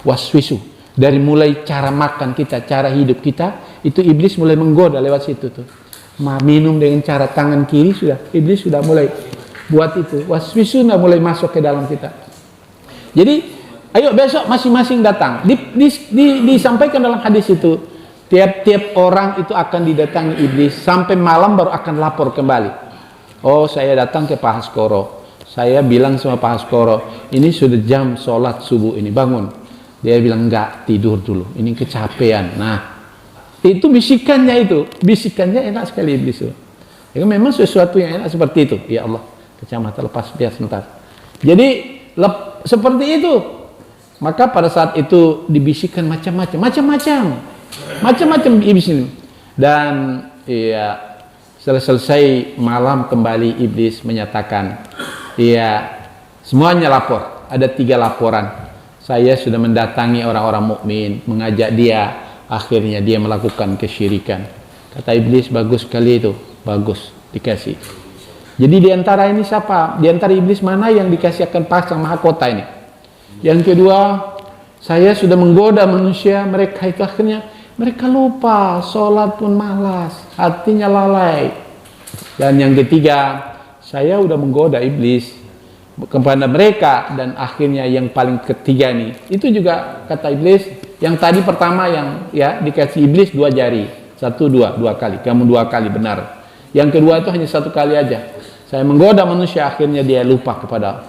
waswisu. Dari mulai cara makan kita, cara hidup kita, itu iblis mulai menggoda lewat situ tuh. Minum dengan cara tangan kiri sudah, iblis sudah mulai buat itu. Waswisu sudah mulai masuk ke dalam kita. Jadi, ayo besok masing-masing datang. Disampaikan dalam hadis itu, tiap-tiap orang itu akan didatangi iblis sampai malam baru akan lapor kembali. Oh, saya datang ke Pak Haskoro. Saya bilang sama Pak Haskoro, ini sudah jam sholat subuh ini, bangun. Dia bilang, enggak, tidur dulu, ini kecapean. Nah, itu bisikannya enak sekali iblis itu. Ya, memang sesuatu yang enak seperti itu. Ya Allah, kacamata lepas biar sebentar. Jadi seperti itu. Maka pada saat itu dibisikkan macam-macam iblis ini. Dan ya selesai malam kembali iblis menyatakan, ya semuanya lapor. Ada 3 laporan. Saya sudah mendatangi orang-orang mukmin, mengajak dia, akhirnya dia melakukan kesyirikan. Kata iblis, bagus sekali itu, bagus, dikasih. Jadi diantara ini siapa? Diantara iblis mana yang dikasih akan pasang mahkota ini? Yang kedua, saya sudah menggoda manusia, mereka itu akhirnya mereka lupa, sholat pun malas, hatinya lalai. Dan yang ketiga, saya udah menggoda iblis kepada mereka, dan akhirnya yang paling ketiga nih, itu juga kata iblis, yang tadi pertama yang ya dikasih iblis 2 jari, 1, 2 kali, kamu 2 kali benar. Yang kedua itu hanya 1 kali aja. Saya menggoda manusia, akhirnya dia lupa kepada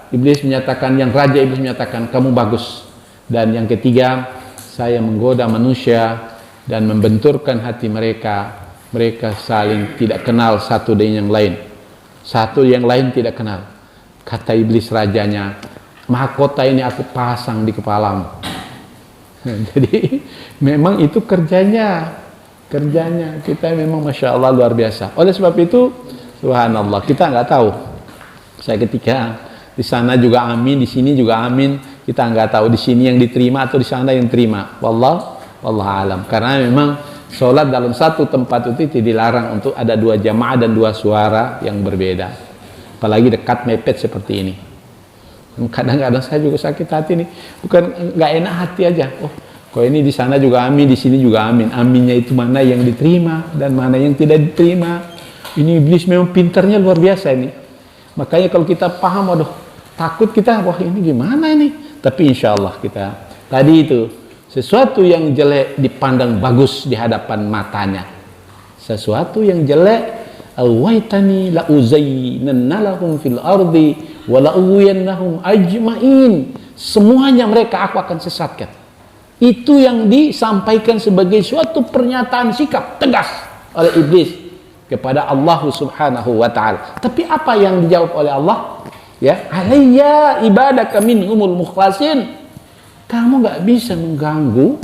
iblis menyatakan, yang raja iblis menyatakan kamu bagus. Dan yang ketiga, saya menggoda manusia dan membenturkan hati mereka saling tidak kenal satu dengan yang lain. Satu yang lain tidak kenal. Kata iblis rajanya, mahkota ini aku pasang di kepalamu. Jadi memang itu kerjanya kita memang Masya Allah luar biasa. Oleh sebab itu subhanallah, kita nggak tahu. Saya ketika di sana juga amin, di sini juga amin, kita nggak tahu di sini yang diterima atau di sana yang terima. Wallah alam. Karena memang sholat dalam satu tempat itu dilarang untuk ada 2 jamaah dan 2 suara yang berbeda. Apalagi dekat mepet seperti ini. Kadang-kadang saya juga sakit hati nih, bukan nggak enak hati aja. Oh, kok ini di sana juga amin, di sini juga amin. Aminnya itu mana yang diterima dan mana yang tidak diterima. Ini iblis memang pintarnya luar biasa ini. Makanya kalau kita paham, aduh, takut kita, wah ini gimana ini? Tapi insya Allah kita tadi itu sesuatu yang jelek dipandang bagus di hadapan matanya. Sesuatu yang jelek, awaitani la uzayyinanna lahum fil ardi wa la ughwiyannahum ajmain. Semuanya mereka aku akan sesatkan. Itu yang disampaikan sebagai suatu pernyataan sikap tegas oleh iblis kepada Allah Subhanahu wa taala. Tapi apa yang dijawab oleh Allah? Ya, alayya ibadaka minhumul mukhlasin. Kamu nggak bisa mengganggu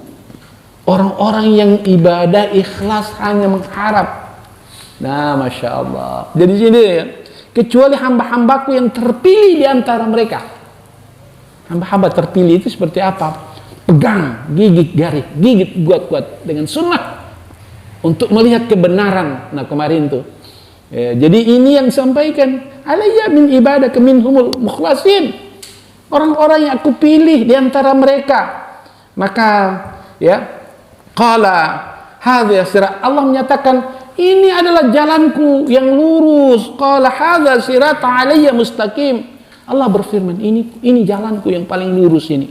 orang-orang yang ibadah ikhlas hanya mengharap. Nah, Masya Allah. Jadi sini ya, kecuali hamba-hambaku yang terpilih di antara mereka. Hamba-hamba terpilih itu seperti apa? Pegang, gigit garis, gigit kuat-kuat dengan sunnah untuk melihat kebenaran. Nah, kemarin tuh. Ya, jadi ini yang disampaikan. Alayya min ibadaka minhumul mukhlasin. Orang-orang yang aku pilih di antara mereka. Maka ya, qala hadza sirat. Allah menyatakan, ini adalah jalanku yang lurus. Qala hadza sirat alayya mustaqim. Allah berfirman, ini jalanku yang paling lurus ini.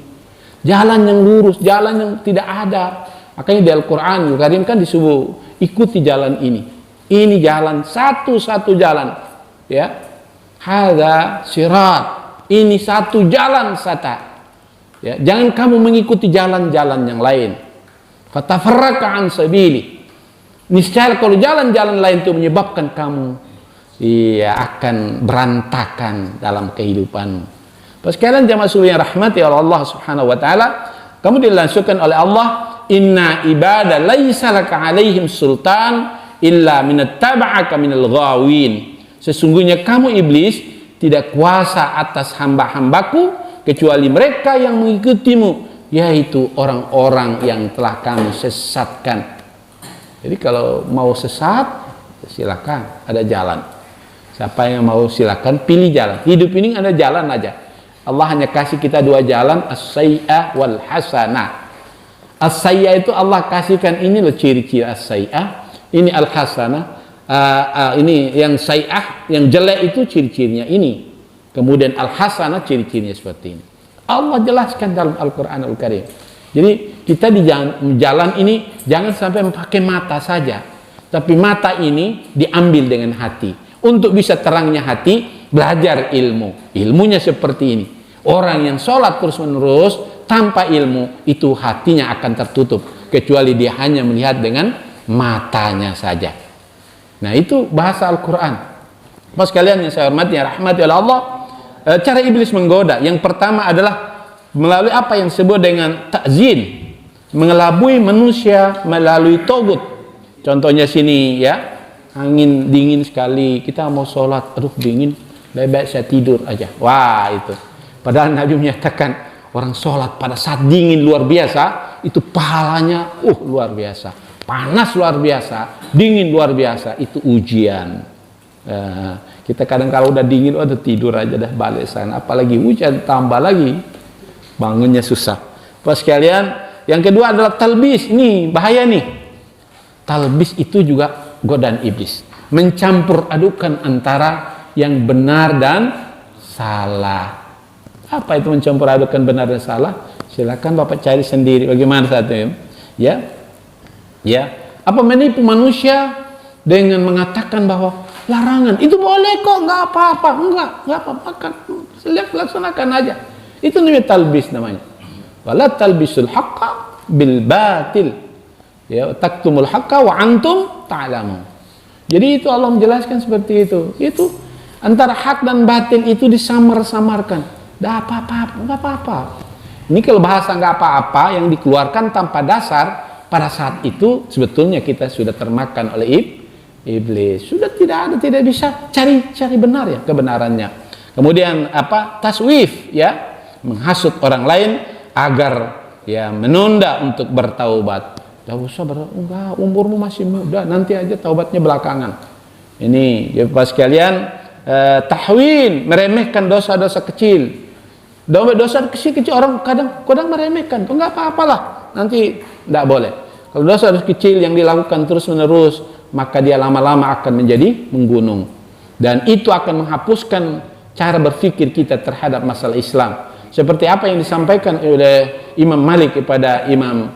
Jalan yang lurus, jalan yang tidak ada. Makanya di Al-Qur'an Karim kan disuruh ikuti jalan ini. Ini jalan, satu-satu jalan. Ya. Hadza sirat. Ini satu jalan sata. Ya, jangan kamu mengikuti jalan-jalan yang lain. Fatafarraqa an sabili. Niscaya kalau jalan-jalan lain itu menyebabkan kamu akan berantakan dalam kehidupanmu. Sekalian jamaah sekalian rahmati Allah Subhanahu wa taala, kamu dilangsungkan oleh Allah, inna ibada laisa laka alaihim sultan illa minattaba'aka minal ghawin. Sesungguhnya kamu iblis tidak kuasa atas hamba-hambaku kecuali mereka yang mengikutimu, yaitu orang-orang yang telah kami sesatkan. Jadi kalau mau sesat, silakan, ada jalan. Siapa yang mau silakan pilih jalan. Hidup ini ada jalan aja. Allah hanya kasih kita dua jalan, as-sayyi'ah wal hasanah. As-sayyi'ah itu Allah kasihkan ini loh ciri-ciri as-sayyi'ah, ini al-hasanah. Ini yang sayyi'ah, yang jelek itu ciri-cirinya ini. Kemudian al-hasanah ciri-cirinya seperti ini. Allah jelaskan dalam Al-Qur'anul Karim. Jadi kita di jalan ini jangan sampai memakai mata saja, tapi mata ini diambil dengan hati. Untuk bisa terangnya hati, belajar ilmu. Ilmunya seperti ini. Orang yang sholat terus-menerus tanpa ilmu, itu hatinya akan tertutup, kecuali dia hanya melihat dengan matanya saja. Nah, itu bahasa Al-Quran. Mas kalian yang saya hormati, ya rahmati oleh Allah, cara iblis menggoda yang pertama adalah melalui apa yang disebut dengan ta'zin, mengelabui manusia melalui togut. Contohnya sini ya, angin dingin sekali, kita mau sholat, aduh dingin, lebih baik saya tidur aja. Wah, itu padahal Nabi menyatakan orang sholat pada saat dingin luar biasa, itu pahalanya luar biasa, panas luar biasa, dingin luar biasa, itu ujian. Kita kadang kalau udah dingin, udah tidur aja dah, balik sana, apalagi hujan tambah lagi, bangunnya susah. Pas sekalian, yang kedua adalah talbis. Ini bahaya nih. Talbis itu juga godaan iblis, mencampur adukan antara yang benar dan salah. Apa itu mencampur adukan benar dan salah? Silakan Bapak cari sendiri bagaimana saat itu. Ya. Apa menipu manusia dengan mengatakan bahwa larangan itu boleh kok, nggak apa-apa, nggak apa-apa, kan laksanakan aja. Itu namanya talbis namanya. Wala talbisul haqqa bil batil. Ya, taktumul haqqa wa antum ta'lamun. Jadi itu Allah menjelaskan seperti itu. Itu antara hak dan batil itu disamar-samarkan. Nggak apa-apa. Ini kalau bahasa nggak apa-apa yang dikeluarkan tanpa dasar, pada saat itu sebetulnya kita sudah termakan oleh iblis. Sudah tidak bisa cari benar ya, kebenarannya. Kemudian apa? Taswif ya, menghasut orang lain agar ya menunda untuk bertaubat. Tidak usah enggak, umurmu masih muda, nanti aja taubatnya belakangan. Ini ya Bapak sekalian, tahwin, meremehkan dosa-dosa kecil. Dosa kecil orang kadang meremehkan, enggak apa-apalah, nanti tidak boleh. Kalau dosa kecil yang dilakukan terus-menerus, maka dia lama-lama akan menjadi menggunung. Dan itu akan menghapuskan cara berpikir kita terhadap masalah Islam. Seperti apa yang disampaikan oleh Imam Malik kepada Imam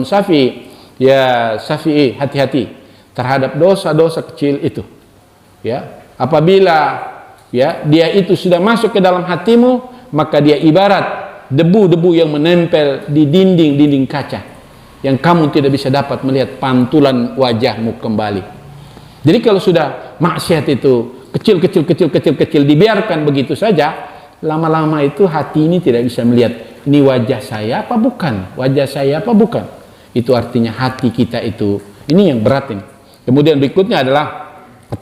Syafi'i, ya Syafi'i, hati-hati terhadap dosa-dosa kecil itu. Ya, apabila ya dia itu sudah masuk ke dalam hatimu, maka dia ibarat debu-debu yang menempel di dinding kaca, yang kamu tidak bisa dapat melihat pantulan wajahmu kembali. Jadi kalau sudah maksiat itu kecil dibiarkan begitu saja, lama-lama itu hati ini tidak bisa melihat ini wajah saya apa bukan. Itu artinya hati kita itu, ini yang berat ini. Kemudian berikutnya adalah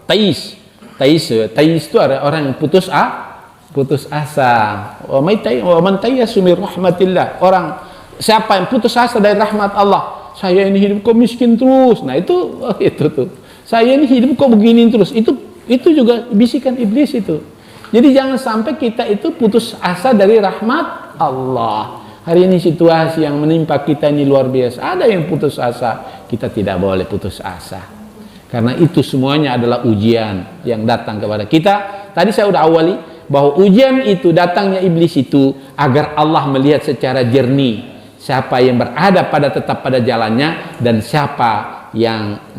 tais itu ada orang yang putus asa. Wa man tayyasu min rahmatillah, orang siapa yang putus asa dari rahmat Allah, saya ini hidup kok miskin terus. Nah itu tuh, saya ini hidup kok begini terus, itu juga bisikan iblis itu. Jadi jangan sampai kita itu putus asa dari rahmat Allah. Hari ini situasi yang menimpa kita ini luar biasa. Ada yang putus asa, kita tidak boleh putus asa. Karena itu semuanya adalah ujian yang datang kepada kita. Tadi saya sudah awali bahwa ujian itu datangnya iblis itu agar Allah melihat secara jernih siapa yang berada tetap pada jalannya dan siapa yang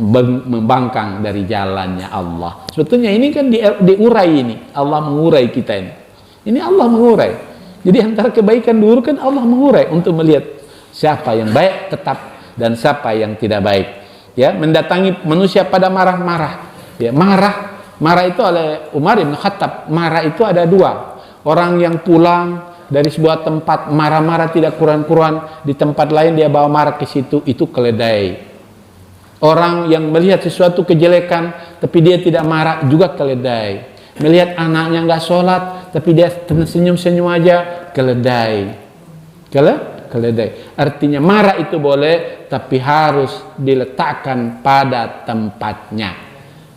membangkang dari jalannya Allah. Sebetulnya ini kan diurai ini. Allah mengurai kita ini. Ini Allah mengurai. Jadi antara kebaikan dulu kan Allah mengurai untuk melihat siapa yang baik tetap dan siapa yang tidak baik. Ya, mendatangi manusia pada marah-marah. Ya, marah itu oleh Umar bin Khattab. Marah itu ada dua. Orang yang pulang dari sebuah tempat marah-marah tidak kuran-kuran, di tempat lain dia bawa marah ke situ, itu keledai. Orang yang melihat sesuatu kejelekan tapi dia tidak marah juga keledai. Melihat anaknya nggak sholat tapi dia senyum-senyum aja, keledai. Artinya marah itu boleh tapi harus diletakkan pada tempatnya.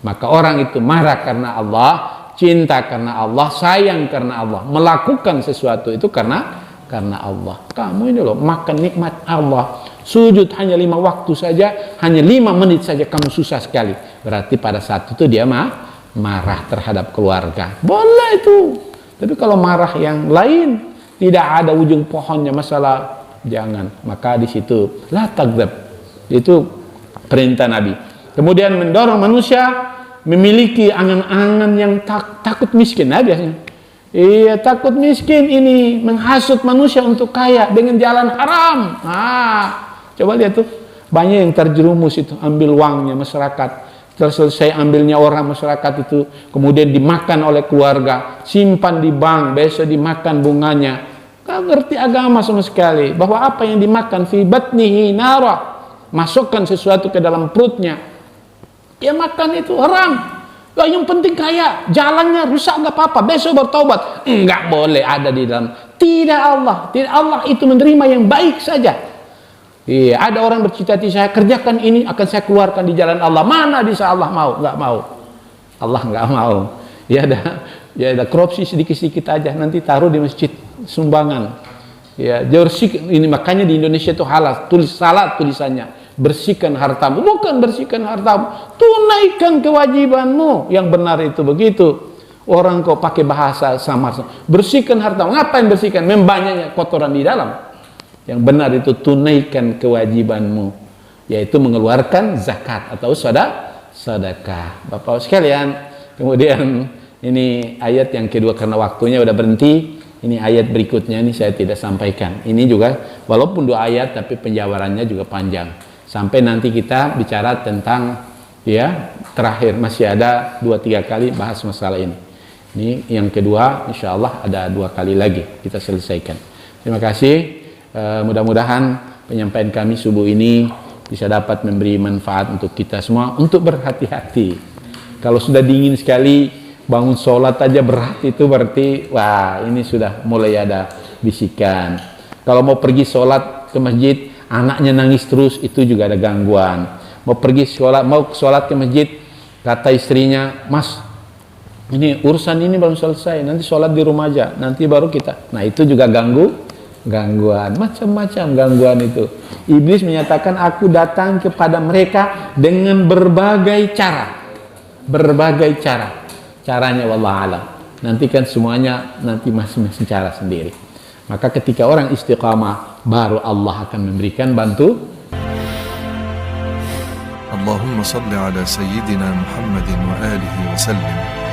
Maka orang itu marah karena Allah, cinta karena Allah, sayang karena Allah, melakukan sesuatu itu karena Allah. Kamu ini loh makan nikmat Allah, sujud hanya 5 waktu saja, hanya 5 menit saja kamu susah sekali. Berarti pada saat itu dia marah terhadap keluarga. Boleh itu. Tapi kalau marah yang lain, tidak ada ujung pohonnya masalah, jangan. Maka di situ la taghdab. Itu perintah Nabi. Kemudian mendorong manusia memiliki angan-angan yang takut miskin. Nah biasanya, iya takut miskin ini menghasut manusia untuk kaya dengan jalan haram. Coba lihat tuh, banyak yang terjerumus itu, ambil uangnya masyarakat, selesai ambilnya orang masyarakat itu, kemudian dimakan oleh keluarga, simpan di bank, besok dimakan bunganya. Gak ngerti agama sama sekali, bahwa apa yang dimakan fi batnihi nara, masukkan sesuatu ke dalam perutnya, ya makan itu haram. Yang penting kaya, jalannya rusak nggak apa-apa, besok bertobat. Nggak boleh ada di dalam. Tidak Allah itu menerima yang baik saja. Iya, ada orang bercita-cita, saya kerjakan ini akan saya keluarkan di jalan Allah. Mana bisa Allah mau? Nggak mau. Allah nggak mau. Ya ada korupsi sedikit-sedikit aja, nanti taruh di masjid sumbangan. Ya, bersih ini, makanya di Indonesia itu halal, salah tulisannya. Bersihkan hartamu, bukan bersihkan hartamu, tunaikan kewajibanmu. Yang benar itu begitu. Orang kok pakai bahasa samar, bersihkan hartamu. Ngapain bersihkan? Membanyaknya kotoran di dalam. Yang benar itu tunaikan kewajibanmu, yaitu mengeluarkan zakat atau sedekah. Bapak sekalian, kemudian ini ayat yang kedua, karena waktunya udah berhenti. Ini ayat berikutnya ini saya tidak sampaikan. Ini juga walaupun 2 ayat tapi penjabarannya juga panjang. Sampai nanti kita bicara tentang, ya, terakhir masih ada 2-3 kali bahas masalah ini. Ini yang kedua, insya Allah ada 2 kali lagi kita selesaikan. Terima kasih. Mudah-mudahan penyampaian kami subuh ini bisa dapat memberi manfaat untuk kita semua, untuk berhati-hati. Kalau sudah dingin sekali, bangun sholat aja berat, itu berarti wah ini sudah mulai ada bisikan. Kalau mau pergi sholat ke masjid, anaknya nangis terus, itu juga ada gangguan. Mau pergi sholat ke masjid, kata istrinya, Mas, ini urusan ini belum selesai, nanti sholat di rumah aja, nanti baru kita. Nah itu juga gangguan, macam-macam gangguan itu. Iblis menyatakan, aku datang kepada mereka dengan berbagai cara. Caranya wallahualam. Nanti kan semuanya nanti masing-masing cara sendiri. Maka ketika orang istiqamah, baru Allah akan memberikan bantu. Allahumma salli ala sayyidina Muhammadin wa alihi wa sallim.